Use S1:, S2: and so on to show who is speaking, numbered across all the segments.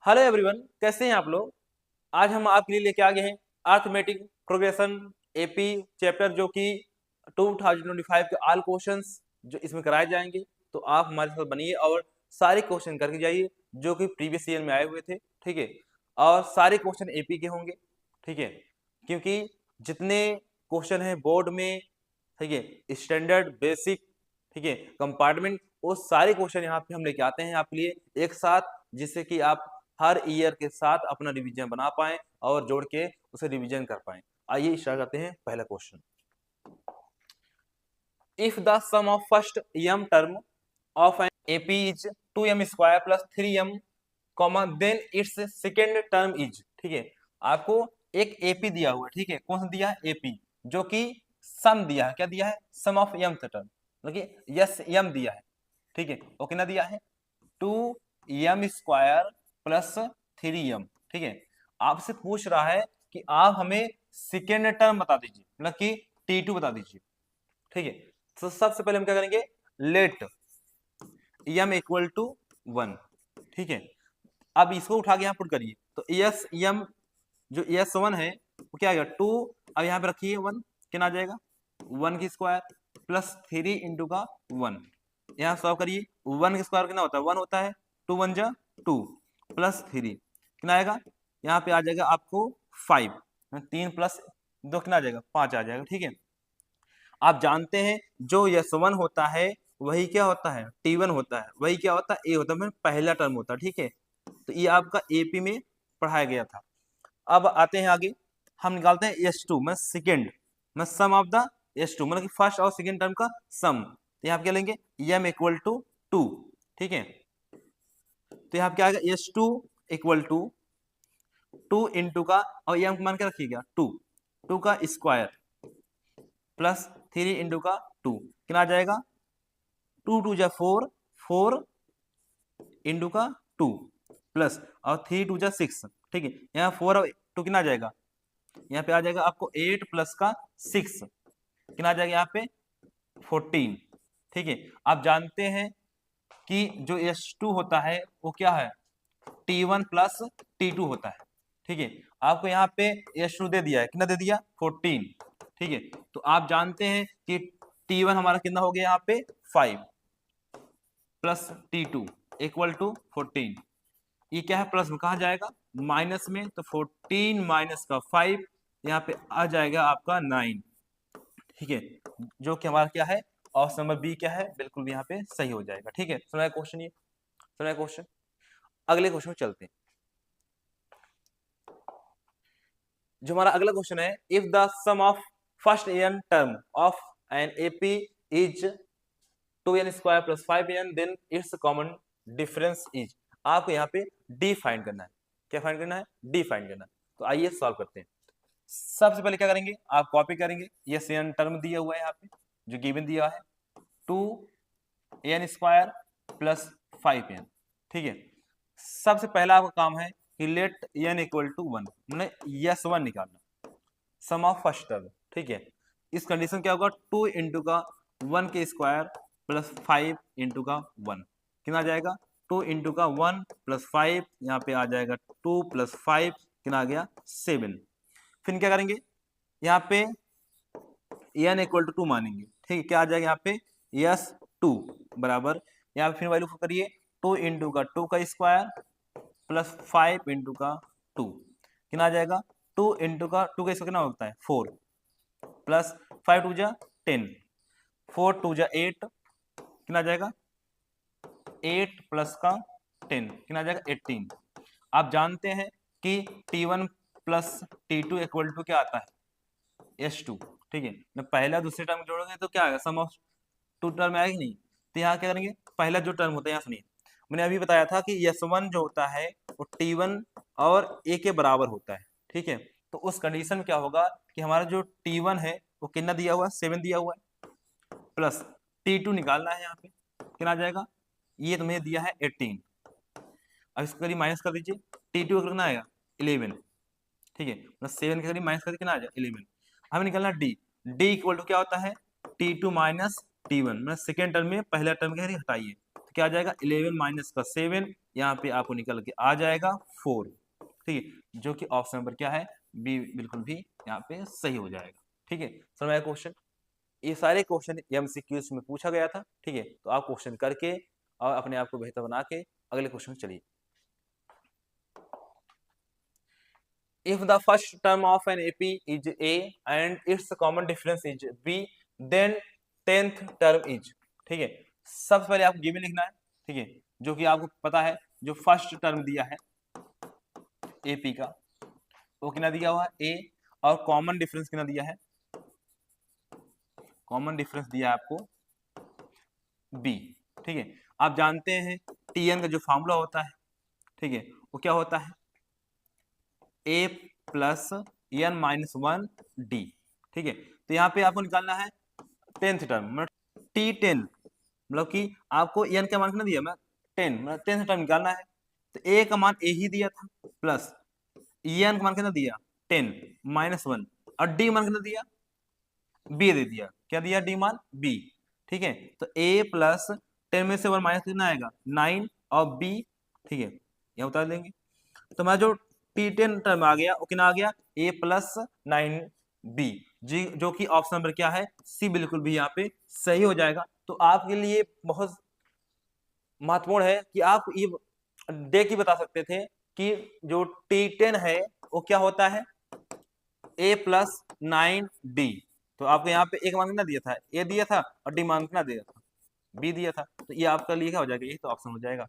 S1: Hello everyone, कैसे हैं आप लोग। आज हम आपके लिए लेके आ गए हैं अर्थमेटिक प्रोग्रेशन एपी चैप्टर, जो कि 2025 के ऑल क्वेश्चंस जो इसमें कराए जाएंगे। तो आप हमारे साथ बनिए और सारे क्वेश्चन करके जाइए जो कि प्रीवियस ईयर में आए हुए थे। ठीक है, और सारे क्वेश्चन एपी के होंगे। ठीक है, क्योंकि जितने क्वेश्चन हैं बोर्ड में, ठीक है, स्टैंडर्ड, बेसिक, ठीक है, कंपार्टमेंट, वो सारे क्वेश्चन यहाँ पे हम लेके आते हैं आपके लिए एक साथ, जिससे कि आप हर ईयर के साथ अपना रिवीजन बना पाएं और जोड़ के उसे रिवीजन कर पाएं। आइए स्टार्ट करते हैं पहला question. If the sum of first m term of an AP is 2m square plus 3m, then it's second term is. ठीक है, आपको एक AP दिया हुआ है। ठीक है, कौन सा दिया है? AP, जो कि सम दिया है। क्या दिया है? सम ऑफ m टर्म, मतलब कि यस m दिया है। ठीक है, वो कितना दिया है? 2m square plus 3m। ठीक है, आपसे पूछ रहा है कि आप हमें सेकेंड टर्म बता दीजिए, मतलब कि T2 बता दीजिए। ठीक है, तो सबसे पहले हम क्या करेंगे? Let m equal to 1। ठीक है, अब इसको उठा के यहाँ पुट करिए, तो एस m जो S1 है वो क्या आएगा? 2, अब यहाँ पे रखिए 1, कितना आ जाएगा? 1 की स्क्वायर प्लस 3 इंटू का 1, यहाँ सॉल्व करिए। 1 की स्क्वायर कितना होता है? 1 होता है। 2 1 जा 2 प्लस 3 कितना आएगा? यहाँ पे आ जाएगा आपको 5, 3 प्लस 2 कितना आ जाएगा? 5 आ जाएगा। ठीक है, आप जानते हैं जो S1 होता है वही क्या होता है? T1 होता है। वही क्या होता है? A होता है, मतलब पहला टर्म होता है। ठीक है, तो ये आपका AP में पढ़ाया गया था। अब आते हैं आगे, हम निकालते हैं S2 में सेकेंड में सम ऑफ द S2, मतलब कि फर्स्ट और सेकेंड टर्म का सम। तो यहाँ क्या लेंगे? m equal to 2। ठीक है, तो यहाँ क्या आएगा? S2 इक्वल टू 2 इंटू का, और m मान के रखिएगा 2 का स्क्वायर प्लस 3 इंटू का 2 कितना आ जाएगा? 2 2 जा 4, 4 इंटू का 2 प्लस और 3 2 जा 6। ठीक है, यहाँ 4 और 2 कितना आ जाएगा? यहाँ पे आ जाएगा आपको 8 प्लस का 6 कितना आ जाएगा? यहाँ पे 14। ठीक है, आप जानते हैं कि जो S2 होता है वो क्या है? T1 प्लस T2 होता है। ठीक है, आपको यहाँ पे S2 दे दिया है, कितना दे दिया? 14। ठीक है, तो आप जानते हैं कि T1 हमारा कितना हो गया? यहाँ पे 5 प्लस T2 इक्वल टू 14। ये क्या है? प्लस में कहा जाएगा? माइनस में, तो 14 माइनस का 5 यहाँ पे आ जाएगा आपका 9। ठीक है, जो कि हमारा क्या है? ऑप्शन नंबर बी क्या है? बिल्कुल भी यहाँ पे सही हो जाएगा। ठीक है, सुना है क्वेश्चन? ये सुना है क्वेश्चन। अगले क्वेश्चन में चलते हैं। जो हमारा अगला क्वेश्चन है, if the sum of first n term of an AP is 2n square plus 5n, then it's common difference is. आपको यहाँ पे डी फाइंड करना है। क्या फाइंड करना है? डी फाइंड करना है। तो आइए सॉल्व करते हैं। सबसे पहले क्या करेंगे? आप कॉपी करेंगे, ये n टर्म दिया हुआ है यहाँ पे, जो गिवन दिया है 2n स्क्वायर प्लस 5n। ठीक है, सबसे पहला आपका काम है कि लेट n इक्वल टू 1, मतलब S1 निकालना, सम ऑफ फर्स्ट टर्म। ठीक है, इस कंडीशन क्या होगा? 2 इंटू का 1 के स्क्वायर प्लस 5 इंटू का 1 कितना आ जाएगा? 2 इंटू का 1 प्लस 5, यहाँ पे आ जाएगा 2 प्लस 5 कितना आ गया? 7। फिर क्या करेंगे? यहाँ पे n इक्वल टू 2 मानेंगे। ठीक है, क्या आ जाएगा यहाँ पे? S2 बराबर, यहाँ पे फिर वैल्यू करिए, 2 इंटू का 2 का स्क्वायर प्लस 5 इंटू का 2 कितना आ जाएगा? 2 इंटू का 2 का स्क्वायर कितना होता है? 4 प्लस 5 2 जा 10, 4 2 जा 8 कितना आ जाएगा? 8 प्लस का 10 कितना आ जाएगा? 18। आप जानते हैं कि T1 plus T2 equal to क्या आता है? S2। ठीक है, मैं पहला दूसरे टर्म जोड़ोगे तो क्या आएगा? सम ऑफ टू टर्म आएगा नहीं। तो यहाँ क्या करेंगे? पहला जो टर्म होता है, यहाँ सुनिए, मैंने अभी बताया था कि S1 जो होता है वो T1 और A के बराबर होता है। ठीक है, तो उस कंडीशन में क्या होगा कि हमारा जो T1 है वो कितना दिया हुआ है? 7 दिया हुआ है, प्लस T2 निकालना है। यहाँ पे कितना आ जाएगा? ये तुम्हें दिया है 18। अब इसको करिए माइनस कर दीजिए, T2 का कितना आएगा? 11। ठीक है, मतलब 7 के करीब माइनस करके कितना आ जाएगा? 11। हमें निकालना डी। डी इक्वल टू क्या होता है? T2 माइनस T1, मतलब सेकेंड टर्म में पहला टर्म के हटाइए, तो क्या आ जाएगा? 11 माइनस का 7 यहाँ पे आपको निकल के आ जाएगा 4, ठीक है, जो कि ऑप्शन नंबर क्या है, बी बिल्कुल भी यहाँ पे सही हो जाएगा। ठीक है, समझ में आया क्वेश्चन। ये सारे क्वेश्चन एमसीक्यूज में पूछा गया था। ठीक है, तो आप क्वेश्चन करके और अपने आप को बेहतर बना के अगले क्वेश्चन चलिए। If the first term of an AP is A and its common difference is B, then 10th term is, ठीक है, सबसे पहले आपको गिवन लिखना है। ठीक है, जो कि आपको पता है, जो फर्स्ट टर्म दिया है AP का वो कितना दिया हुआ है A, और कॉमन डिफरेंस कितना दिया है, कॉमन डिफरेंस दिया है आपको B। ठीक है, आप जानते हैं TN का जो फॉर्मूला होता है, ठीक है, वो क्या होता है, A plus n minus 1 D। ठीक है, तो यहाँ पे आपको निकालना है 10th टर्म, मतलब T10, मतलब कि आपको n का मान कितना दिया, मैं 10, मतलब 10th टर्म निकालना है। तो A का मान A ही दिया था, प्लस n का मान कितना दिया 10 माइनस 1, और D मान कितना दिया, B दे दिया। क्या दिया, D मान B। ठीक है, तो A प्लस 10 में से 1 माइनस कितना आएगा 9, और B, ठीक है, यह उतार देंगे। तो मैं जो T10 टर्म आ गया वो कितना आ गया, A प्लस 9B, जी, जो कि ऑप्शन नंबर क्या है, C बिल्कुल भी यहाँ पे सही हो जाएगा। तो आपके लिए बहुत महत्वपूर्ण है कि आप ये देख ही बता सकते थे कि जो T10 है वो क्या होता है, A प्लस 9D। तो आपको यहाँ पे एक मान कितना दिया था, A दिया था, और D मान कितना दिया था, B दिया था। तो ये आपका लिए क्या हो जाएगा, यही तो ऑप्शन हो जाएगा,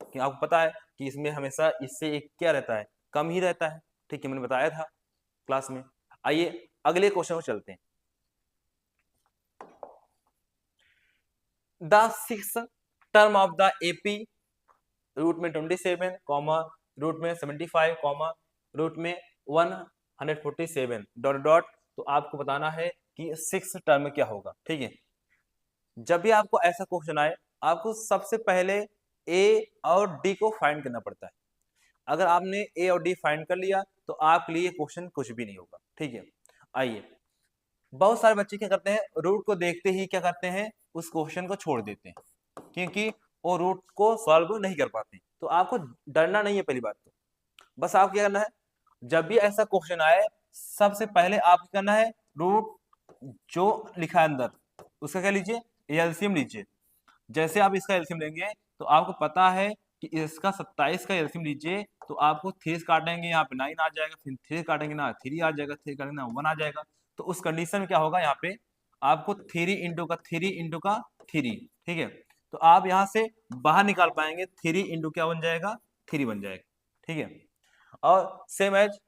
S1: कि आपको पता है कि इसमें हमेशा इससे एक क्या रहता है, कम ही रहता है। ठीक है, मैंने बताया था क्लास में। आइए अगले क्वेश्चन को चलते हैं। The six term of the AP, root में 27, कॉमा रूट में 75, कॉमा रूट में 147, डॉट डॉट। तो आपको बताना है कि सिक्स टर्म क्या होगा। ठीक है, जब भी आपको ऐसा क्वेश्चन आए, आपको सबसे पहले ए और डी को फाइंड करना पड़ता है। अगर आपने ए और डी फाइंड कर लिया तो आपके लिए क्वेश्चन कुछ भी नहीं होगा। ठीक है, आइए, बहुत सारे बच्चे क्या करते हैं, रूट को देखते ही क्या करते हैं, उस क्वेश्चन को छोड़ देते हैं, क्योंकि वो रूट को सॉल्व नहीं कर पाते। तो आपको डरना नहीं है, पहली बात तो बस आपको क्या करना है, जब भी ऐसा क्वेश्चन आए सबसे पहले आपको करना है, रूट जो लिखा है अंदर उसका क्या लीजिए, एलसीएम लीजिए। जैसे आप इसका एलसीएम लेंगे तो आपको पता है कि इसका 27 का एलसीएम लीजिए, तो आपको 3 काटेंगे, यहाँ पे 9 आ जाएगा, फिर 3 काटेंगे ना 3 आ जाएगा, 3 काटेंगे ना 1 आ जाएगा। तो उस कंडीशन में क्या होगा, यहाँ पे आपको 3 इंटू का 3 इंटू का 3, ठीक है, तो आप यहाँ से बाहर निकाल पाएंगे, 3 इंटू क्या बन जाएगा, 3 बन जाएगा। ठीक है, और सेम एज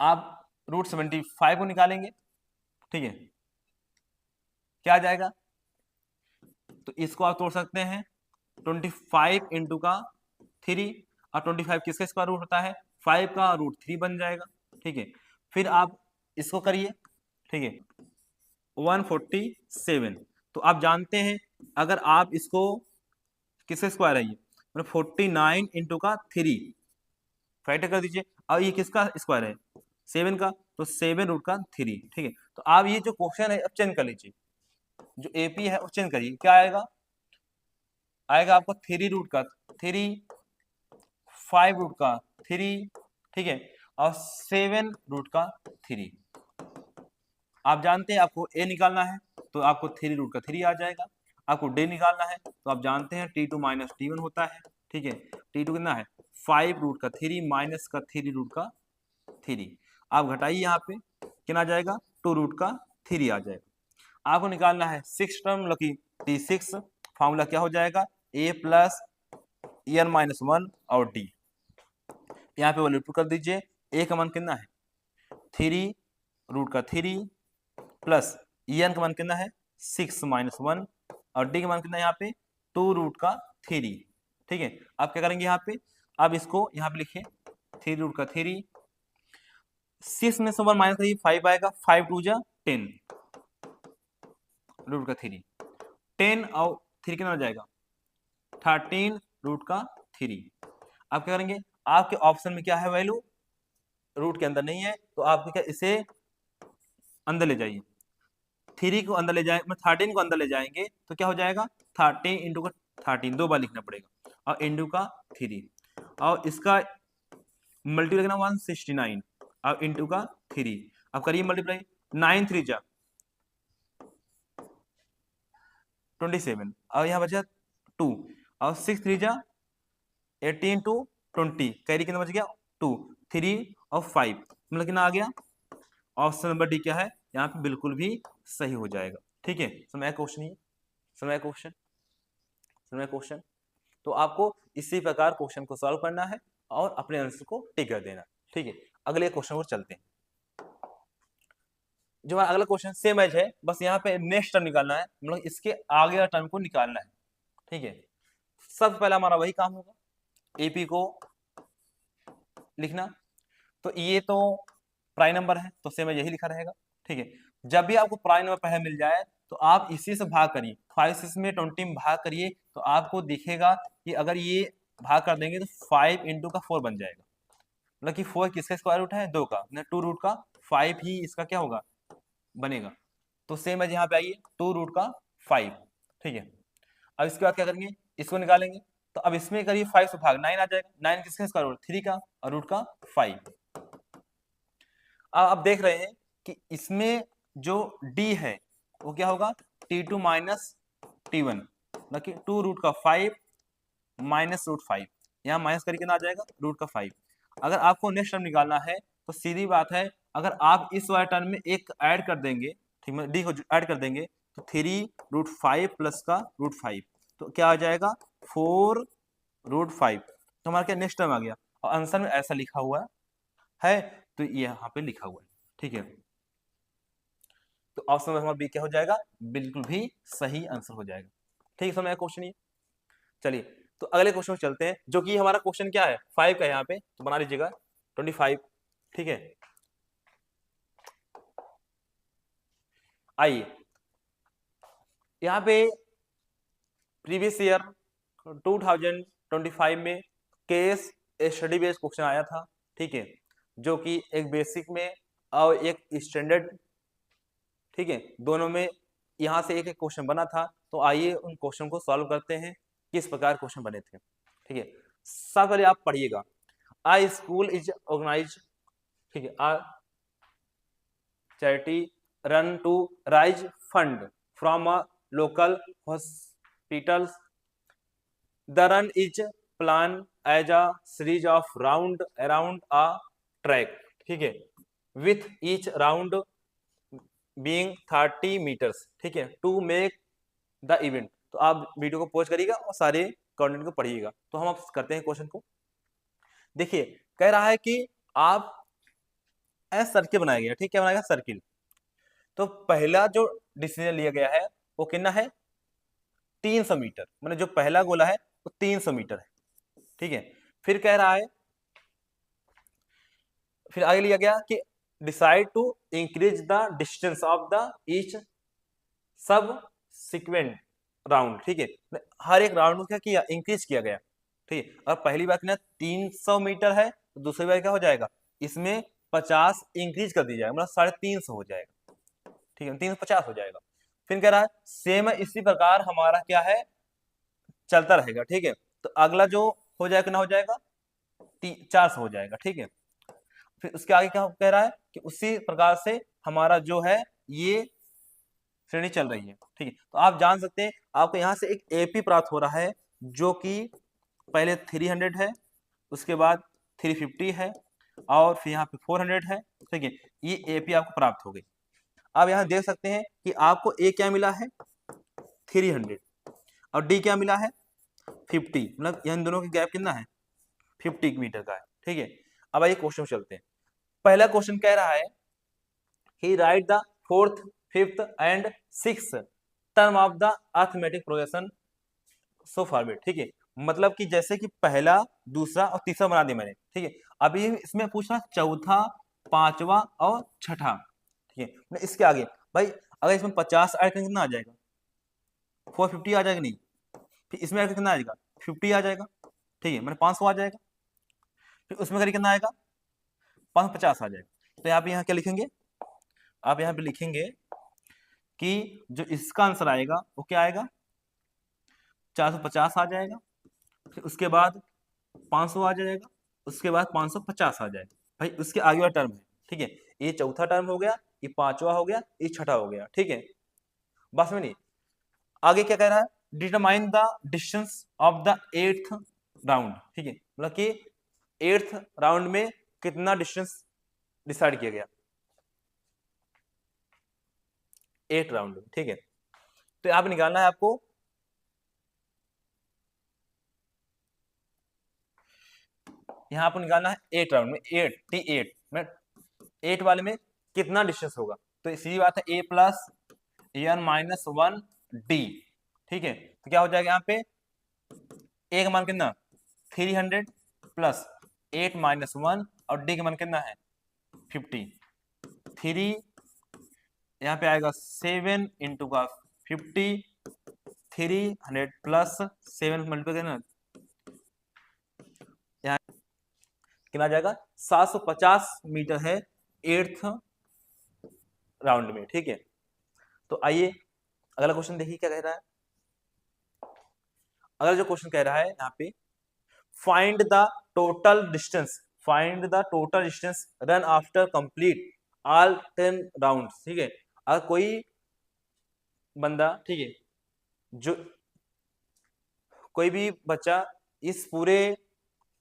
S1: आप रूट 75 को निकालेंगे। ठीक है, क्या आ जाएगा, तो इसको आप तोड़ सकते हैं 25 इंटू का 3, और 25 किसका स्क्वायर रूट होता है, 5 का रूट 3 बन जाएगा। ठीक है, फिर आप इसको करिए। ठीक है, 147, तो आप जानते हैं अगर आप इसको किसका स्क्वायर है, ये मतलब 49 इंटू का 3 फैक्टर कर दीजिए, और ये किसका स्क्वायर है 7 का, तो 7 रूट का 3। ठीक है, तो आप ये जो क्वेश्चन है अब चेंज कर लीजिए, जो एपी है वो चेंज करिए, क्या आएगा, आएगा आपको 3 रूट का 3, 5 रूट का 3, ठीक है, और 7 रूट का 3। आप जानते हैं आपको ए निकालना है तो आपको 3 रूट का 3 आ जाएगा, आपको डी निकालना है तो आप जानते हैं T2 माइनस T1 होता है। ठीक है, T2 कितना है 5 रूट का 3 माइनस का 3 रूट का 3, आप घटाइए, यहाँ पे कितना आ जाएगा 2 रूट का 3 आ जाएगा। आपको निकालना है 6 टर्म, मतलब कि T6, फॉर्मूला क्या हो जाएगा, A प्लस n माइनस 1 और D। यहाँ पे वैल्यू कर दीजिए, A का मान कितना है 3 रूट का 3 प्लस n का मान कितना है 6 माइनस 1, और D का मान कितना है यहाँ पे 2 रूट का 3। ठीक है, आप क्या करेंगे यहाँ पे, अब इसको यहाँ पे लिखिए 3 रूट का 3, 6 में से 1 माइनस करिए 5 आएगा, 5 टू जा 10 रूट का 3, 10 और 3 कितना हो जाएगा 13 रूट का 3। आप क्या करेंगे, आपके ऑप्शन में क्या है वैल्यू, रूट के अंदर नहीं है, तो आप क्या इसे अंदर ले जाइए, 3 को अंदर ले जाए, 13 को अंदर ले जाएंगे तो क्या हो जाएगा 13 इंटू का 13, 2 बार लिखना पड़ेगा, और इंटू का 3, और इसका मल्टीप्लाई करना 169, और इंटू का 3, अब करिए मल्टीप्लाई, 9 3 जा 27, और यहाँ बचा 2, और 6 3 जा 18 टू 20, कैरी कितना बच गया 2, 3 और 5, मतलब कितना आ गया, ऑप्शन नंबर डी क्या है यहाँ पे बिल्कुल भी सही हो जाएगा। ठीक है, समय क्वेश्चन ही, समय क्वेश्चन, समय क्वेश्चन। तो आपको इसी प्रकार क्वेश्चन को सॉल्व करना है और अपने आंसर को टिक कर देना। ठीक है, अगले क्वेश्चन पर चलते हैं। जो हमारा अगला क्वेश्चन सेम एज है, बस यहाँ पे नेक्स्ट टर्म निकालना है, मतलब इसके आगे का टर्म को निकालना है। ठीक है, सबसे पहला हमारा वही काम होगा, एपी को लिखना। तो ये तो प्राइम नंबर है, तो सेम यही लिखा रहेगा। ठीक है, जब भी आपको प्राइम नंबर पहले मिल जाए तो आप इसी से भाग करिए, 5 6 में 20 में भाग करिए, तो आपको दिखेगा कि अगर ये भाग कर देंगे तो 5 इंटू का 4 बन जाएगा, मतलब कि 4 किसका स्क्वायर रूट है, 2 का, 2 रूट का 5 ही इसका क्या होगा बनेगा। तो सेम है, यहाँ पे आइए 2 रूट का 5। ठीक है, अब इसके बाद क्या करेंगे, इसको निकालेंगे, तो अब इसमें करिए 5 से भाग 9 आ जाएगा, 9 किसका स्क्वायर रूट, 3 का, और रूट का 5। अब आप देख रहे हैं कि इसमें जो d है वो क्या होगा, t2 माइनस t1, मतलब कि 2 रूट का 5 माइनस रूट 5, यहाँ माइनस करके ना आ जाएगा रूट का 5। अगर आपको नेक्स्ट टर्म निकालना है तो सीधी बात है, अगर आप इस वाले टर्म में एक ऐड कर देंगे, ठीक है, डी को ऐड कर देंगे, तो 3 रूट 5 प्लस का रूट 5, तो क्या आ जाएगा 4 रूट 5। तो हमारा क्या नेक्स्ट टर्म आ गया, और आंसर में ऐसा लिखा हुआ है, तो ये यहाँ पे लिखा हुआ है। ठीक है, तो ऑप्शन नंबर बी क्या हो जाएगा, बिल्कुल भी सही आंसर हो जाएगा। ठीक है, समझ आया क्वेश्चन ये। चलिए, तो अगले क्वेश्चन में चलते हैं, जो कि हमारा क्वेश्चन क्या है 5 का, यहाँ पे तो बना लीजिएगा 25। ठीक है, आइए यहाँ पे प्रीवियस ईयर 2025 में केस स्टडी बेस्ड क्वेश्चन आया था। ठीक है, जो कि एक बेसिक में और एक स्टैंडर्ड, ठीक है, दोनों में यहाँ से एक एक क्वेश्चन बना था। तो आइए उन क्वेश्चन को सॉल्व करते हैं, किस प्रकार क्वेश्चन बने थे। ठीक है, सबसे पहले आप पढ़िएगा, आ स्कूल इज ऑर्गेनाइज, ठीक है, a charity run to raise fund from a local hospitals, the run is plan as a series of round around a track, ठीक है, with each round being 30 metres, ठीक है, टू मेक द इवेंट। तो आप video को pause करिएगा और सारे कंटेंट को पढ़िएगा। तो हम अब करते हैं क्वेश्चन को। देखिए, कह रहा है कि आप सर्किल बनाया गया, ठीक, क्या बनाया गया सर्किल। तो पहला जो डिसीजन लिया गया है वो कितना है 300 मीटर, मतलब जो पहला गोला है वो 300 मीटर है। ठीक है, फिर कह रहा है, फिर आगे लिया गया कि decide to increase the distance of the each subsequent round, ठीक है, हर एक राउंड को क्या किया, इंक्रीज किया गया। ठीक है, और पहली बार ना 300 मीटर है, तो दूसरी बार क्या हो जाएगा, इसमें 50 इंक्रीज कर दिया जाएगा, मतलब 350 हो जाएगा। ठीक है, 350 हो जाएगा। फिर कह रहा है सेम इसी प्रकार हमारा क्या है चलता रहेगा। ठीक है, तो अगला जो हो जाएगा कितना हो जाएगा 400 हो जाएगा। ठीक है, फिर उसके आगे क्या कह रहा है कि उसी प्रकार से हमारा जो है ये श्रेणी चल रही है। ठीक है, तो आप जान सकते हैं आपको यहाँ से एक एपी प्राप्त हो रहा है, जो कि पहले 300 है, उसके बाद 350 है, और फिर यहाँ पे 400 है। ठीक है, ये एपी आपको प्राप्त हो गई। आप यहाँ देख सकते हैं कि आपको ए क्या मिला है 300, और डी क्या मिला है 50, मतलब इन दोनों की गैप कितना है 50 मीटर का है। ठीक है, अब आइए क्वेश्चन चलते हैं। पहला क्वेश्चन कह रहा है he write the fourth fifth and six term of the arithmetic progression so forward. ठीक है, मतलब कि जैसे कि पहला दूसरा और तीसरा बना दिया मैंने। ठीक है, अभी इसमें पूछना चौथा पांचवा और छठा। ठीक है, मतलब इसके आगे भाई अगर इसमें 50 ऐड करेंगे कितना आ जाएगा 450 आ जाएगा, नहीं, फिर इसमें ऐड कितना आ जाएगा 50 आ जाएगा। ठीक है, मतलब 500 आ जाएगा, फिर उसमें करीब कितना आएगा 550 आ जाएगा। तो आप यहाँ क्या लिखेंगे, आप यहाँ पे लिखेंगे कि जो इसका आंसर आएगा वो क्या आएगा 450 आ जाएगा, फिर उसके बाद 500 आ जाएगा, उसके बाद 550 आ जाएगा। भाई उसके आगे वाला टर्म है, ठीक है, ये चौथा टर्म हो गया, ये पांचवा हो गया, ये छठा हो गया, ठीक है। बस में नहीं, आगे क्या कह रहा है, determine the distance of the 8th round, ठीक है, मतलब कि 8th राउंड में कितना डिस्टेंस डिसाइड किया गया 8 राउंड में, ठीक है। तो यहाँ पे निकालना है आपको, यहाँ पर निकालना है 8 राउंड में, 8 में 8 वाले में कितना डिस्टेंस होगा। तो सीधी बात है a plus n minus 1 d, ठीक है। तो क्या हो जाएगा यहाँ पे a का मान कितना 300 प्लस 8 माइनस 1 और d का मान कितना है 50। 3 यहाँ पे आएगा 7 इंटू का 50, 300 प्लस 7 मल्टीप्लाई करना, यहाँ कितना आ जाएगा 750 मीटर है 8th राउंड में, ठीक है। तो आइए अगला क्वेश्चन देखिए क्या कह रहा है। अगला जो क्वेश्चन कह रहा है यहाँ पे, find the total distance, find the total distance run after complete all 10 round, ठीक है। अगर कोई बंदा, ठीक है, जो कोई भी बच्चा इस पूरे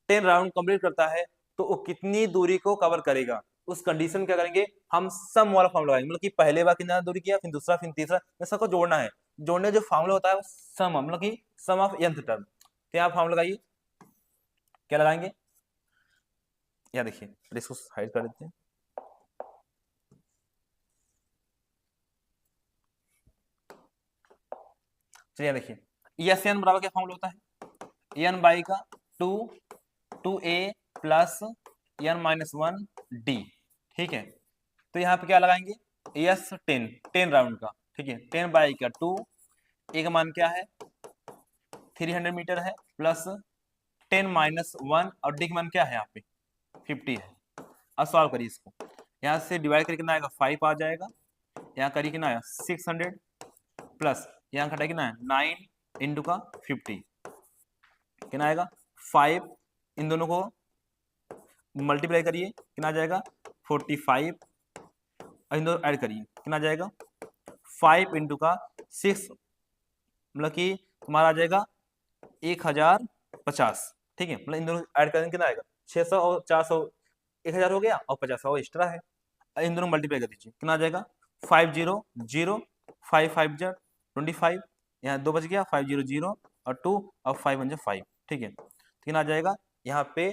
S1: 10 राउंड कंप्लीट करता है तो वो कितनी दूरी को कवर करेगा, उस कंडीशन क्या करेंगे हम, सम वाला फॉर्मूला लगाएंगे, मतलब कि पहले बार कितना दूरी किया, फिर दूसरा, फिर तीसरा, सबको जोड़ना है। जोड़ने जो फॉर्मूला होता है वो सम, मतलब कि सम ऑफ nth टर्म। तो आप फॉर्मूला लगाइए, क्या लगाएंगे, यहाँ देखिए, इसको हाइड कर देते हैं। चलिए देखिए, एस एन बराबर क्या फॉर्मूला होता है, एन बाई का 2a plus n minus 1 d, ठीक है। तो यहाँ पे क्या लगाएंगे, एस 10 राउंड का, ठीक है, 10 बाई का 2, a का मान क्या है 300 मीटर है, प्लस 10 माइनस 1 और d का मान क्या है यहाँ पे 50 है। अब सॉल्व करिए इसको, यहाँ से डिवाइड करके कितना आएगा 5 आ जाएगा, यहाँ करिए कितना आया 600 प्लस यहाँ घटाए कितना है 9 इंटू का 50, कितना आएगा 5, इन दोनों को मल्टीप्लाई करिए कितना आ जाएगा 45, इन दोनों ऐड करिए कितना आ जाएगा 5 इंटू का 6, मतलब कि तुम्हारा आ जाएगा 1050, ठीक है। मतलब इन दोनों ऐड करेंगे कितना आएगा 600 और 400, 1000 हो गया और 50 और एक्स्ट्रा है, इन दोनों मल्टीप्लाई कर दीजिए कितना आ जाएगा 500 5 5 25, यहाँ 2 बच गया 500 और 2 और 5 1 5, ठीक है। कितना आ जाएगा यहाँ पे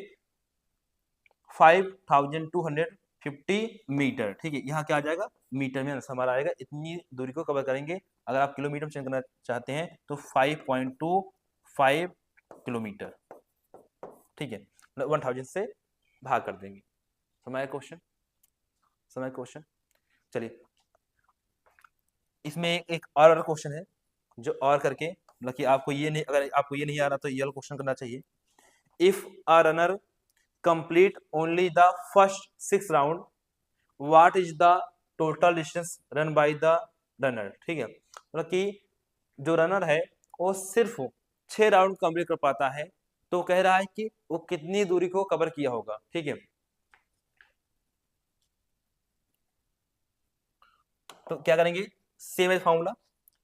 S1: 5250 मीटर, ठीक है। यहाँ क्या आ जाएगा मीटर में आंसर हमारा आएगा, इतनी दूरी को कवर करेंगे। अगर आप किलोमीटर में चेंज करना चाहते हैं तो 5.25 किलोमीटर, ठीक है, 1000 से भाग कर देंगे। समय क्वेश्चन चलिए इसमें एक और क्वेश्चन है जो और करके, मतलब कि आपको ये नहीं, अगर आपको ये नहीं आ रहा तो ये क्वेश्चन करना चाहिए। If a runner complete only the first 6 round, what is the total distance run by the runner, ठीक है। मतलब कि जो रनर है वो सिर्फ 6 राउंड कंप्लीट कर पाता है, तो कह रहा है कि वो कितनी दूरी को कवर किया होगा, ठीक है। तो क्या करेंगे, सेम एज फॉर्मूला,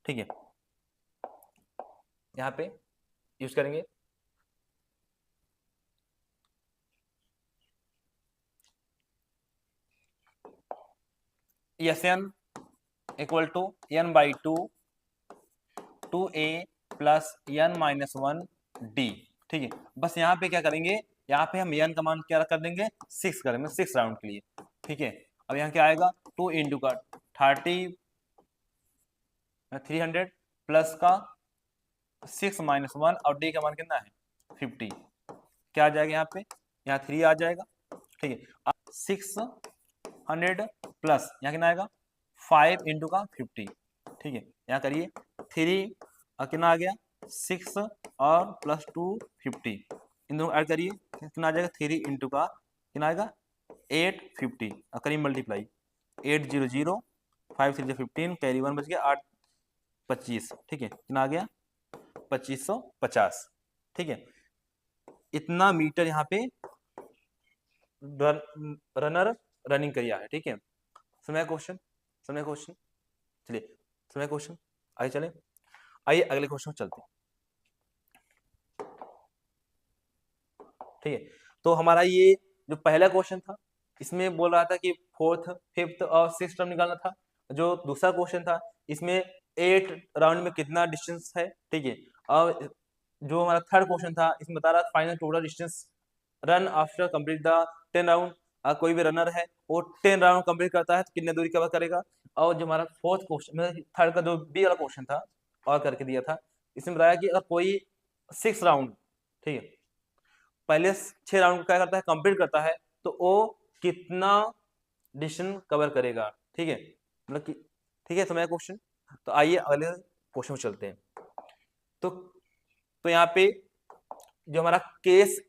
S1: ठीक है, यहाँ पे यूज करेंगे। S N equal to n by 2a plus n minus 1 d, ठीक है। बस यहाँ पे क्या करेंगे, यहाँ पे हम n का मान क्या कर देंगे 6 करेंगे, 6 राउंड के लिए, ठीक है। अब यहाँ क्या आएगा 2 इंटू का 30 300 प्लस का 6 माइनस 1 और d का मान कितना है 50, क्या आ जाएगा यहाँ पे, यहाँ 3 आ जाएगा, ठीक है। अब 600 प्लस यहाँ कितना आएगा 5 इंटू का 50, ठीक है। यहाँ करिए 3 और कितना आ गया 6 और प्लस 2 50, इन दोनों ऐड करिए कितना आ जाएगा 3 इंटू का कितना आएगा 850 और करिए मल्टीप्लाई 800 5 3 15, कैरी 1 बच गया 8 25, ठीक है। कितना आ गया 2550, ठीक है। इतना मीटर यहाँ पे रनर रनिंग किया है, ठीक है। समय क्वेश्चन, समय क्वेश्चन, चलिए समय क्वेश्चन, आइए चले, आइए अगले क्वेश्चन चलते हैं, ठीक है। तो हमारा ये जो पहला क्वेश्चन था, इसमें बोल रहा था कि फोर्थ, फिफ्थ और सिक्स टर्म निकालना था। जो दूसरा क्वेश्चन था, इसमें 8 राउंड में कितना डिस्टेंस है, ठीक है। और जो हमारा थर्ड क्वेश्चन था, इसमें बता रहा final total distance run after complete the 10 round. कोई भी रनर है वो 10 राउंड कंप्लीट करता है तो कितने दूरी कवर करेगा। और जो हमारा फोर्थ क्वेश्चन, थर्ड का जो बी वाला क्वेश्चन था और करके दिया था, इसमें बताया कि अगर कोई 6 राउंड, ठीक है, पहले 6 राउंड क्या करता है, कंप्लीट करता है, तो वो कितना डिस्टेंस कवर करेगा, ठीक है, मतलब कि, ठीक है, समय क्वेश्चन। तो आइए अगले क्वेश्चन में चलते हैं। तो यहाँ पे जो हमारा केस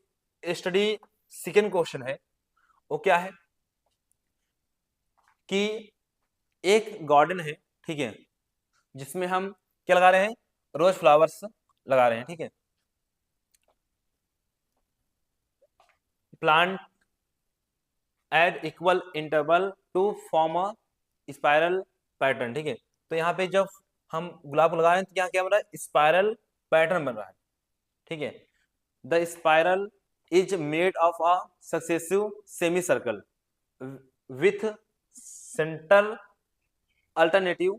S1: स्टडी सेकंड क्वेश्चन है, वो क्या है कि एक गार्डन है, ठीक है, जिसमें हम क्या लगा रहे हैं, रोज फ्लावर्स लगा रहे हैं, ठीक है। Plant at equal interval to form a spiral pattern, ठीक है। तो यहाँ पे जब हम गुलाब को लगा रहे हैं तो यहाँ क्या बन रहा है, स्पाइरल पैटर्न बन रहा है, ठीक है। The spiral is made of a successive semi circle with centre alternative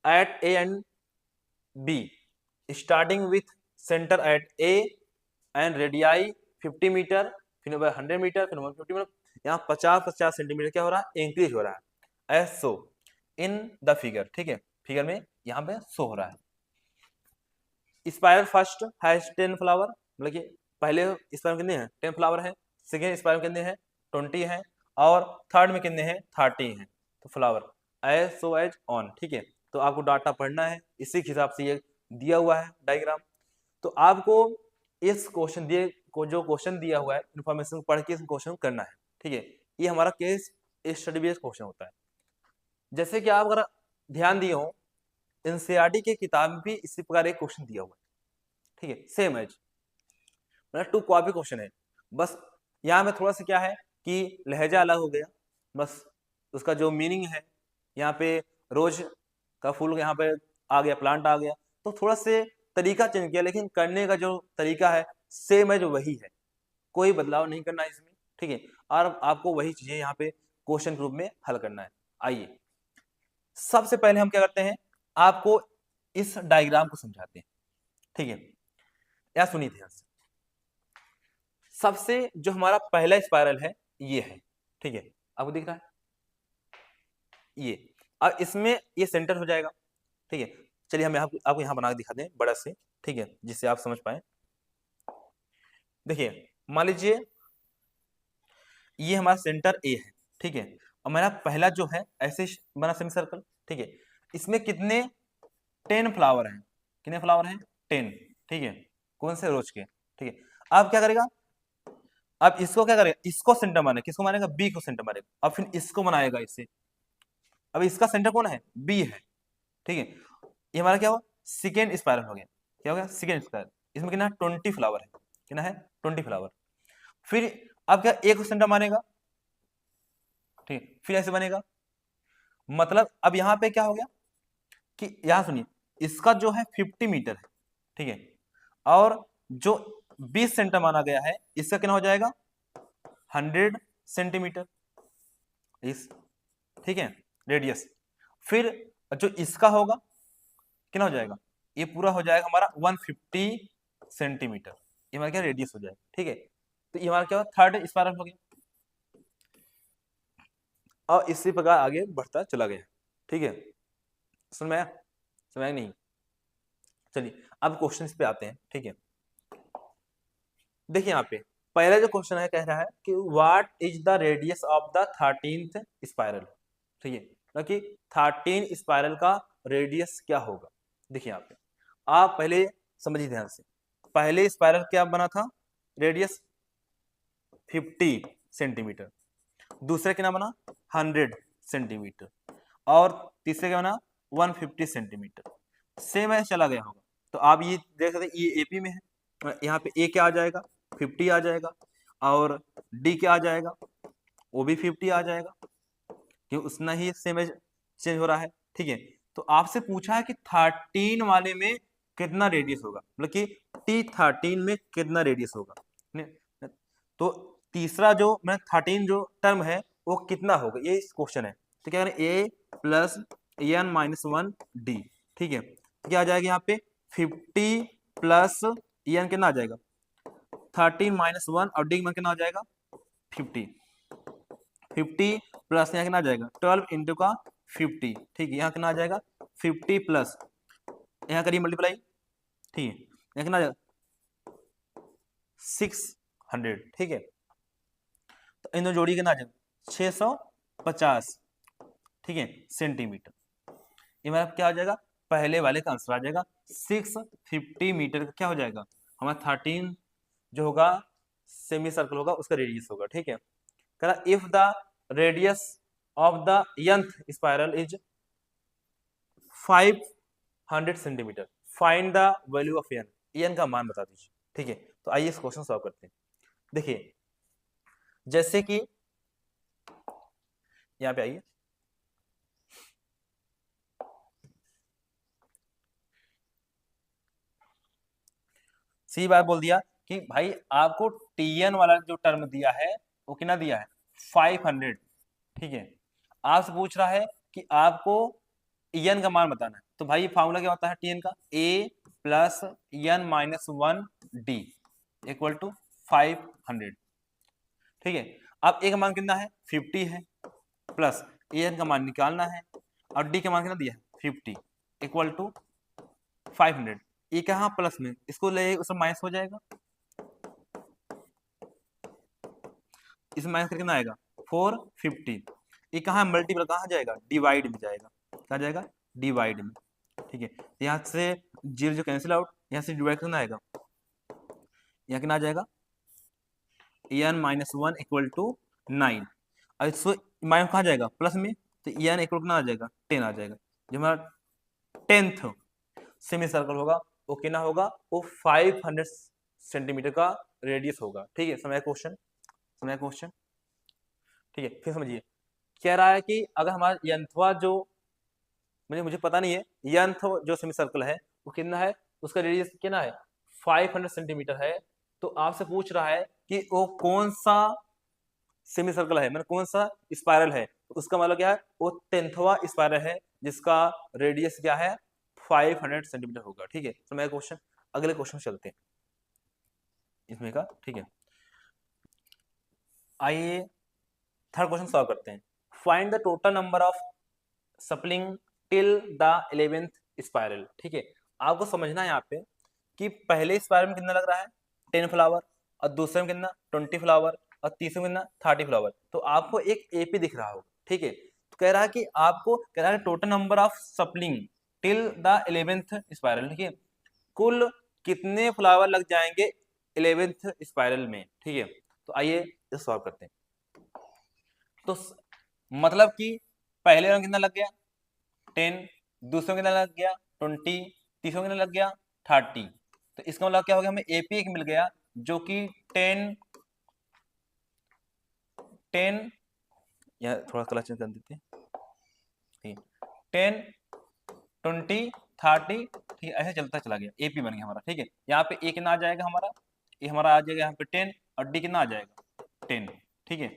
S1: at A and B, starting with centre at A and radii 50 metre, फिर 100 मीटर, फिर 150 मीटर, यहाँ 50-50 सेंटीमीटर क्या हो रहा है, इंक्रीज हो रहा है, as so in the figure, ठीक है, फिगर में यहाँ पे शो हो रहा है। स्पाइरल फर्स्ट हैज 10 फ्लावर, मतलब कि पहले स्पाइरल कितने हैं, 10 फ्लावर है, सेकेंड स्पाइरल कितने हैं, 20 हैं, और थर्ड में कितने हैं, 30 हैं, तो flower as so as on, ठीक है। तो आपको डाटा पढ़ना है, इसी के हिसाब से ये दिया हुआ है डायग्राम। तो आपको इस क्वेश्चन दिए को, जो क्वेश्चन दिया हुआ है, इन्फॉर्मेशन पढ़ के इस क्वेश्चन करना है, ठीक है। ये हमारा केस स्टडी बेस्ड क्वेश्चन होता है। जैसे कि आप अगर ध्यान दिए हो, एनसीईआरटी की किताब में भी इसी प्रकार एक क्वेश्चन दिया हुआ है, ठीक है, सेम एज, मतलब 2 कॉपी क्वेश्चन है, बस यहाँ में थोड़ा सा क्या है कि लहजा अलग हो गया, बस उसका जो मीनिंग है, यहाँ पे रोज का फूल यहाँ पे आ गया, प्लांट आ गया, तो थोड़ा से तरीका चेंज किया, लेकिन करने का जो तरीका है सेम है, जो वही है, कोई बदलाव नहीं करना है इसमें, ठीक है। और आपको वही चीजें यहाँ पे क्वेश्चन के रूप में हल करना है। आइए सबसे पहले हम क्या करते हैं, आपको इस डायग्राम को समझाते हैं, ठीक है। या सुनिए ध्यान से, सबसे जो हमारा पहला स्पाइरल है ये है, ठीक है, आपको दिख रहा है ये, अब इसमें ये सेंटर हो जाएगा, ठीक है। चलिए हम आपको यहाँ बना के दिखा दें बड़ा से, ठीक है, जिससे आप समझ पाए। देखिए मान लीजिए ये हमारा सेंटर ए है, ठीक है, और मेरा पहला जो है ऐसे बना सेमी सर्कल, ठीक है। इसमें कितने 10 फ्लावर हैं, कितने फ्लावर हैं, 10, ठीक है, कौन से रोज के, ठीक है। अब क्या करेगा, अब इसको क्या करेगा, इसको सेंटर मानेगा, किसको मानेगा, बी को सेंटर मानेगा, अब फिर इसको बनाएगा इससे, अब इसका सेंटर कौन है, बी है, ठीक है। ये हमारा क्या हुआ, सेकेंड स्पाइरल हो गया, क्या हो गया, सेकेंड स्पाइरल। इसमें कितना 20 फ्लावर है, कितना है, 20 फ्लावर। फिर अब क्या, एक सेंटर मानेगा, ठीक, फिर ऐसे बनेगा, मतलब अब यहाँ पे क्या हो गया कि यहाँ सुनिए, इसका जो है 50 मीटर है, ठीक है, और जो 20 सेंटर माना गया है, इसका कितना हो जाएगा, 100 सेंटीमीटर इस, ठीक है, रेडियस। फिर जो इसका होगा कितना हो जाएगा, ये पूरा हो जाएगा हमारा 150 सेंटीमीटर, ये हमारा क्या रेडियस हो जाएगा, ठीक है। तो ये हमारा क्या हुआ, थर्ड स्पाइरल हो गया, और इसी प्रकार आगे बढ़ता चला गया, ठीक है। समझ में आया, समझ आया नहीं, चलिए अब क्वेश्चन पे आते हैं, ठीक है। देखिए यहाँ पे पहला जो क्वेश्चन है कह रहा है कि what is the radius of the 13th spiral, ठीक है, मतलब कि 13 स्पाइरल का रेडियस क्या होगा। देखिए यहाँ पे आप पहले समझिए ध्यान से, पहले स्पाइरल क्या बना था, रेडियस 50 सेंटीमीटर, दूसरे क्या बना 100 सेंटीमीटर, और तीसरे क्या बना 150 सेंटीमीटर, सेम है चला गया होगा। तो आप ये देख सकते हैं ये एपी में है, यहाँ पे ए क्या आ जाएगा 50 आ जाएगा, और डी क्या आ जाएगा वो भी 50 आ जाएगा, क्यों उतना ही सेम चेंज हो रहा है। ठीक है, तो आपसे पूछा है कि 13 वाले में कितना रेडियस होगा, मतलब कि T13 में कितना रेडियस होगा। तो तीसरा जो मैं 13 जो टर्म है वो कितना होगा, ये क्वेश्चन है। तो क्या करें ए प्लस एन माइनस 1 डी। ठीक है, तो क्या आ जाएगा यहाँ पे 50 प्लस एन कितना आ जाएगा 13 माइनस 1 और डी में कितना आ जाएगा 50। 50 प्लस यहाँ कितना आ जाएगा 12 इंटू का 50। ठीक है, यहाँ कितना आ जाएगा 50 प्लस यहाँ करिए मल्टीप्लाई। ठीक है, यहाँ कितना आ जाएगा 600। ठीक है, तो इन दोनों जोड़ी कितना आ जाएगा 650। ठीक है, सेंटीमीटर। ये मतलब क्या हो जाएगा पहले वाले का आंसर आ जाएगा 650 मीटर का क्या हो जाएगा हमारा 13 जो होगा सेमी सर्कल होगा उसका रेडियस होगा। ठीक है, कह रहा if the radius of the nth spiral is 500 centimetre find the value of n का मान बता दीजिए। ठीक है, तो आइए इस क्वेश्चन सॉल्व करते हैं। देखिए जैसे कि यहाँ पे आइए, सी बात बोल दिया कि भाई आपको tn वाला जो टर्म दिया है वो कितना दिया है 500। ठीक है, आपसे पूछ रहा है कि आपको en का मान बताना है, तो भाई फार्मूला क्या होता है tn का a plus n minus 1 d equal to 500। ठीक है, अब a का मान कितना है 50 है, प्लस an का मान निकालना है और d का मान कितना दिया है 50 इक्वल टू 500। ये कहाँ प्लस में इसको ले उसमें माइनस हो जाएगा, इसमें माइनस करके कितना आएगा 450। ये कहाँ मल्टीपल कहाँ जाएगा डिवाइड में जाएगा, कहाँ जाएगा डिवाइड में। ठीक है, यहाँ से जीरो जो कैंसिल आउट, यहाँ से डिवाइड करना आएगा, यहाँ कितना आ जाएगा एन माइनस 1 इक्वल टू 9। और इसको माइनस कहाँ जाएगा प्लस में, तो एन इक्वल कितना आ जाएगा 10 आ जाएगा। जो हमारा 10th सेमी सर्कल होगा वो कितना होगा वो 500 सेंटीमीटर का रेडियस होगा। ठीक है, समय क्वेश्चन, समय क्वेश्चन। ठीक है, फिर समझिए कह रहा है कि अगर हमारा यंथवा जो मुझे पता नहीं है यंथ जो सेमी सर्कल है वो कितना है, उसका रेडियस कितना है 500 सेंटीमीटर है। तो आपसे पूछ रहा है कि वो कौन सा सेमी सर्कल है, मतलब कौन सा स्पाइरल है, तो उसका मतलब क्या है वो 10वां स्पाइरल है जिसका रेडियस क्या है 500 सेंटीमीटर होगा। ठीक है, तो मैं क्वेश्चन अगले क्वेश्चन चलते हैं इसमें का। ठीक है, आइए थर्ड क्वेश्चन सॉल्व करते हैं। Find the total number of sapling till the 11th spiral. ठीक है, आपको समझना है यहाँ पे कि पहले स्पाइरल में कितना लग रहा है 10 फ्लावर, और दूसरे में कितना 20 फ्लावर, और तीसरे में कितना 30 फ्लावर। तो आपको एक एपी दिख रहा होगा। ठीक है, तो कह रहा है कि आपको कह रहा है total number of sapling till the 11th spiral. ठीक है, कुल कितने फ्लावर लग जाएंगे 11th स्पाइरल में। ठीक है, तो आइए इसे सॉल्व करते हैं। तो मतलब कि पहले में कितना लग गया 10, दूसरे में कितना लग गया 20, तीसरे में कितना लग गया 30। तो इसका मतलब क्या हो गया हमें एपी एक मिल गया जो कि 10 यहाँ थोड़ा कलर चेंज कर देते हैं 10 20 30। ठीक है, ऐसे चलता चला गया एपी बन गया हमारा। ठीक है, यहाँ पे ए कितना आ जाएगा हमारा, ये हमारा आ जाएगा यहाँ पे 10 और डी कितना आ जाएगा 10। ठीक है,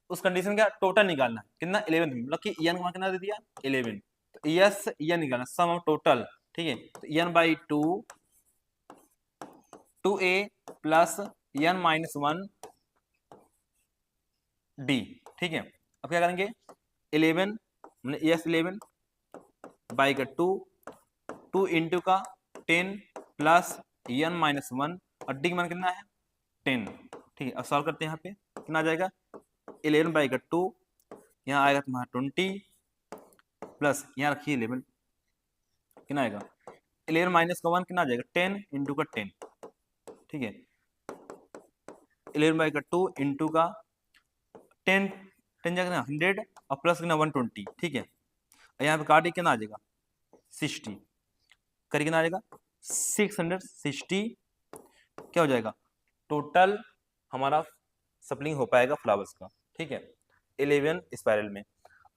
S1: उस कंडीशन क्या टोटल निकालना है कितना 11 मतलब कि एन का कितना दे दिया 11। तो यस एन निकालना सम ऑफ टोटल। ठीक है, तो n by 2 2a plus n minus 1 d. ठीक है, अब क्या करेंगे 11 यस 11 बाई का 2 इंटू का 10 प्लस एन माइनस 1 और डी का मान कितना है 10। ठीक है, अब सॉल्व करते हैं यहाँ पे कितना आ जाएगा 11 बाई का 2, यहाँ आएगा तुम्हारा 20 प्लस यहाँ रखिए 11 कितना आएगा 11 माइनस का 1 कितना आ जाएगा 10 इंटू का 10। ठीक है, 11 बाई का 2 इंटू का 10 10 जाएगा 100 और प्लस कितना 120। ठीक है, यहाँ पे काट कितना आ जाएगा 60 करी कितना आ जाएगा 660 क्या हो जाएगा टोटल हमारा सप्लिंग हो पाएगा फ्लावर्स का, ठीक है, 11 स्पाइरल में।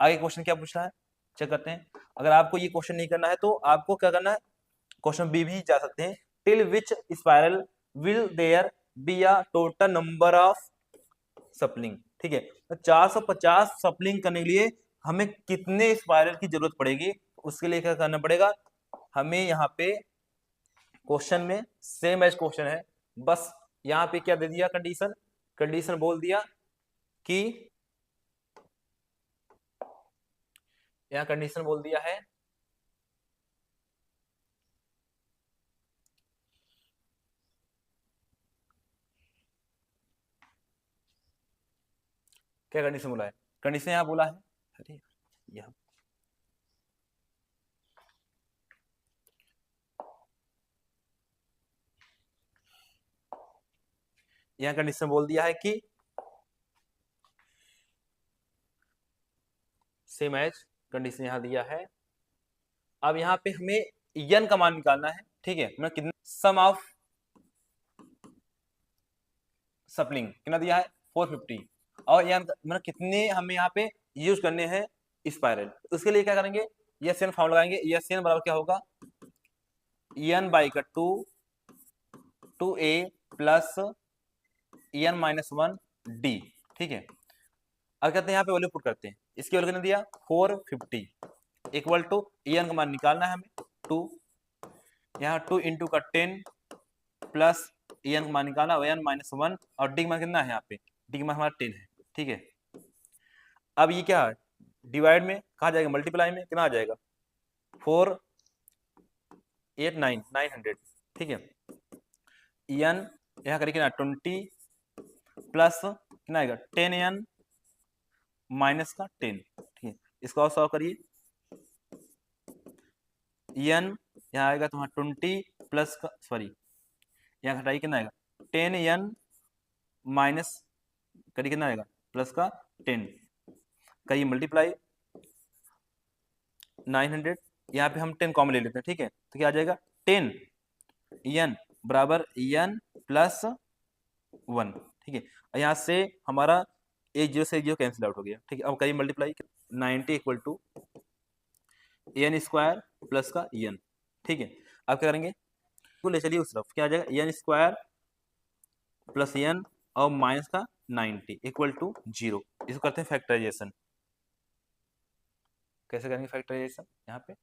S1: आगे क्वेश्चन क्या पूछ रहा है, चेक करते हैं। अगर आपको ये क्वेश्चन नहीं करना है तो आपको क्या करना है, क्वेश्चन बी भी जा सकते हैं। Till which spiral will there be a total number of sapling, ठीक है, तो 450 सप्लिंग करने के लिए हमें कितने स्पाइरल की जरूरत पड़ेगी, उसके लिए क्या करना पड़ेगा, हमें यहाँ पे क्वेश्चन में सेम एज क्वेश्चन है, बस यहाँ पे क्या दे दिया, कंडीशन, कंडीशन बोल दिया कि यहाँ कंडीशन बोल दिया है क्या कंडीशन बोला है, कंडीशन यहाँ बोला है, अरे यहाँ यहाँ कंडीशन बोल दिया है कि सेम एज कंडीशन यहाँ दिया है। अब यहाँ पे हमें यन का मान निकालना है, ठीक है, मतलब कितना सम ऑफ सप्लिंग कितना दिया है 450, और यन मतलब कितने हमें यहाँ पे यूज करने हैं स्पाइरल, उसके लिए क्या करेंगे, एस एन फॉर्मूला लगाएंगे, एस एन बराबर क्या होगा, एन बाई का 2 ए प्लस एन माइनस 1 डी, ठीक है। अब कहते हैं यहाँ पे वैल्यू पुट करते हैं, इसकी वैल्यू कितना दिया 450 इक्वल टू एन का मान निकालना है हमें 2, यहाँ 2 इंटू का 10 प्लस एन का मान निकालना एन माइनस 1, और डी का मान कितना है, यहाँ पे डी का मान हमारा 10 है, ठीक है। अब ये क्या है, डिवाइड में कहा जाएगा, मल्टीप्लाई में कितना आ जाएगा 4 8 9 900, ठीक है। एन यहाँ करें कितना 20 प्लस कितना आएगा 10 एन माइनस का 10, ठीक है, इसको और सॉल्व करिए, एन यहाँ आएगा तुम्हारा 20 प्लस का सॉरी यहाँ घटाइए कितना आएगा 10 एन माइनस करिए कितना आएगा प्लस का 10, करिए मल्टीप्लाई 900, यहाँ पे हम 10 कॉमन ले लेते हैं, ठीक है, तो क्या आ जाएगा 10 एन बराबर एन प्लस 1, ठीक है, यहाँ से हमारा एक जीरो से एक जीरो कैंसिल आउट हो गया, ठीक है। अब करिए multiply 90 equal to n square plus का एन, ठीक है। अब क्या करेंगे, तो ले चलिए उस तरफ, क्या आ जाएगा एन स्क्वायर प्लस एन और माइनस का 90 इक्वल टू 0, इसको करते हैं फैक्टराइजेशन, कैसे करेंगे फैक्टराइजेशन, यहाँ पे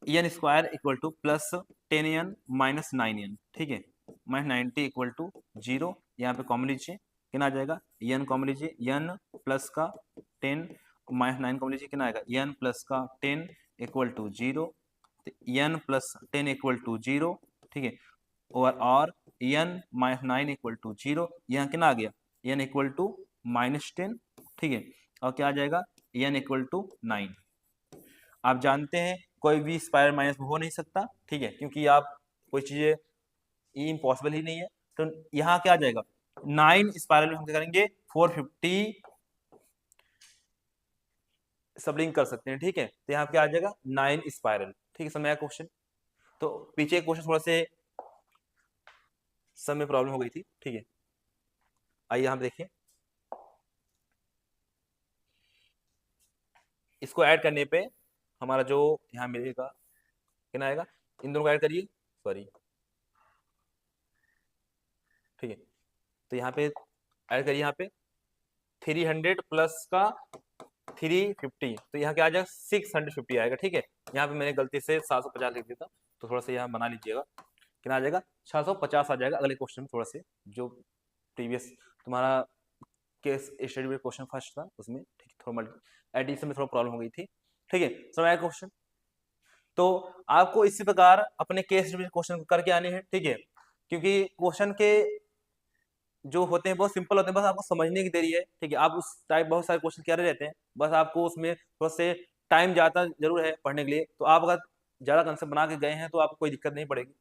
S1: n square equal to plus 10 n minus 9 n, ठीक है, माइनस 90 इक्वल टू 0, यहाँ पे कॉमन लीजिए कितना आ जाएगा एन कॉमन लीजिए एन प्लस का 10 माइनस 9 कॉमन लीजिए कितना आएगा एन प्लस का 10 equal to 0, n plus 10 equal to 0, ठीक है, और एन माइनस 9 इक्वल टू 0, यहाँ कितना आ गया एन इक्वल टू माइनस 10, ठीक है, और क्या आ जाएगा एन इक्वल टू 9। आप जानते हैं कोई भी स्पाइरल माइनस में हो नहीं सकता, ठीक है, क्योंकि आप कोई चीजें इम्पॉसिबल ही नहीं है, तो यहाँ क्या आ जाएगा 9 स्पाइरल में हम क्या करेंगे 450 सबलिंग कर सकते हैं, ठीक है, तो यहाँ क्या आ जाएगा 9 स्पाइरल, ठीक है, समझ आया क्वेश्चन। तो पीछे क्वेश्चन थोड़ा से सब में प्रॉब्लम हो गई थी, ठीक है, आइए हम देखिए, इसको ऐड करने पे हमारा जो यहाँ मिलेगा कितना आएगा, इन दोनों को ऐड करिए, सॉरी, ठीक है, तो यहाँ पे ऐड करिए, यहाँ पे 300 प्लस का 350, तो यहाँ क्या आ जाएगा 650 आएगा, ठीक है, यहाँ पे मैंने गलती से 750 लिख दिया था, तो थोड़ा सा यहाँ बना लीजिएगा, कितना आ जाएगा 650 आ जाएगा अगले क्वेश्चन में, थोड़ा से जो प्रीवियस तुम्हारा केस स्टडी में क्वेश्चन फर्स्ट था उसमें, ठीक है, थोड़ा एडिशन में थोड़ा प्रॉब्लम हो गई थी, ठीक है, समझ आया क्वेश्चन। तो आपको इसी प्रकार अपने केस स्टडी में क्वेश्चन करके आने हैं, ठीक है, क्योंकि क्वेश्चन के जो होते हैं बहुत सिंपल होते हैं, बस आपको समझने की देरी है, ठीक है, आप उस टाइप बहुत सारे क्वेश्चन क्या रहते हैं, बस आपको उसमें थोड़ा से टाइम जाता जरूर है पढ़ने के लिए, तो आप अगर ज्यादा कंसेप्ट बना के गए हैं तो आपको कोई दिक्कत नहीं पड़ेगी।